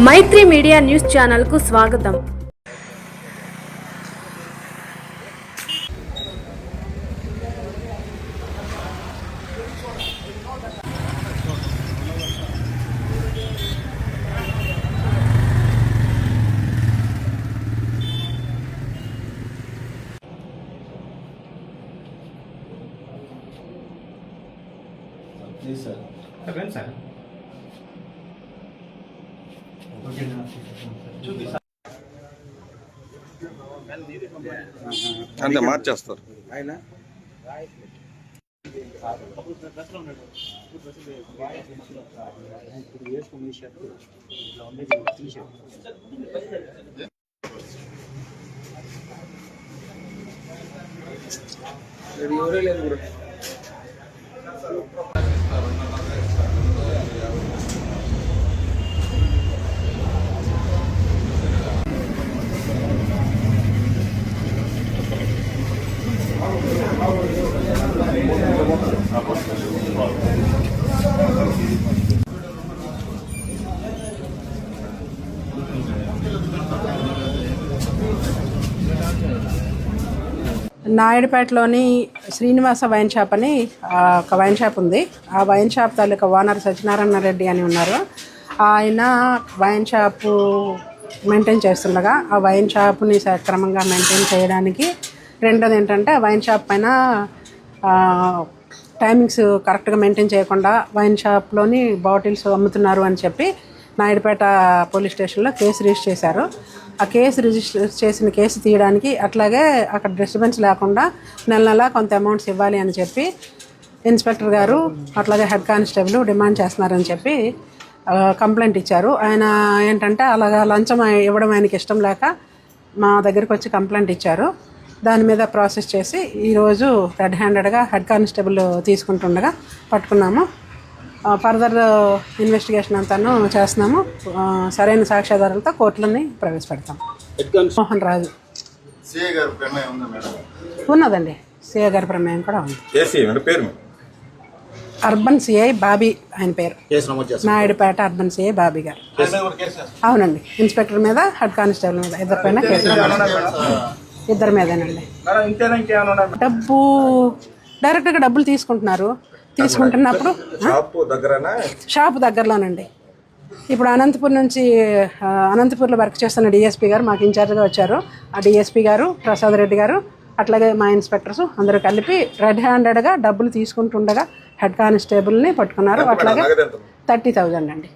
మైత్రి media news channel కు స్వాగతం. అంటే మార్చేస్తారు ఆయన నాయుడుపేటలోని శ్రీనివాస వైన్ షాప్ అని ఒక వైన్ షాప్ ఉంది. ఆ వైన్ షాప్ తాలూకా ఓనర్ సత్యనారాయణ రెడ్డి అని ఉన్నారు. ఆయన వైన్ షాపు మెయింటైన్ చేస్తుండగా ఆ వైన్ షాప్ని సక్రమంగా మెయింటైన్ చేయడానికి, రెండోది ఏంటంటే వైన్ షాప్ పైన టైమింగ్స్ కరెక్ట్గా మెయింటైన్ చేయకుండా వైన్ షాప్లోని బాటిల్స్ అమ్ముతున్నారు అని చెప్పి నాయుడుపేట పోలీస్ స్టేషన్లో కేసు రిజిస్టర్ చేశారు. ఆ కేసు రిజిస్టర్ చేసిన కేసు తీయడానికి, అట్లాగే అక్కడ డిస్టర్బెన్స్ లేకుండా నెల కొంత అమౌంట్స్ ఇవ్వాలి అని చెప్పి ఇన్స్పెక్టర్ గారు అట్లాగే హెడ్ కానిస్టేబుల్ డిమాండ్ చేస్తున్నారని చెప్పి కంప్లైంట్ ఇచ్చారు. ఆయన ఏంటంటే అలాగా లంచం ఇవ్వడం ఆయనకి ఇష్టం లేక మా దగ్గరికి వచ్చి కంప్లైంట్ ఇచ్చారు. దాని మీద ప్రాసెస్ చేసి ఈరోజు రెడ్ హ్యాండెడ్గా హెడ్ కానిస్టేబుల్ తీసుకుంటుండగా పట్టుకున్నాము. ఫర్దర్ ఇన్వెస్టిగేషన్ అంతాను చేస్తున్నాము. సరైన సాక్ష్యాధారాలతో కోర్టులని ప్రవేశపెడతాం. మోహన్ రాజు ఉన్నదండి. సిఐ గారి ప్రమేయం కూడా ఉంది. అర్బన్ సిఐ బాబీ ఆయన పేరు. నాయుడుపేట అర్బన్ సిఐ బాబీ గారు. అవునండి. ఇన్స్పెక్టర్ మీద, హెడ్ కానిస్టేబుల్ మీద, ఇద్దరి పైన కేసు. ఇద్దరి మీదేనండి. డబ్బు డైరెక్ట్గా డబ్బులు తీసుకుంటున్నప్పుడు షాపు దగ్గరలోనండి. ఇప్పుడు అనంతపూర్లో వర్క్ చేస్తున్న డిఎస్పీ గారు మాకు ఇన్ఛార్జ్గా వచ్చారు. ఆ డిఎస్పీ గారు, ప్రసాద్ రెడ్డి గారు, అట్లాగే మా ఇన్స్పెక్టర్స్ అందరూ కలిపి రెడ్ హ్యాండెడ్గా డబ్బులు తీసుకుంటుండగా హెడ్ కానిస్టేబుల్ని పట్టుకున్నారు. అట్లాగే 30,000 అండి.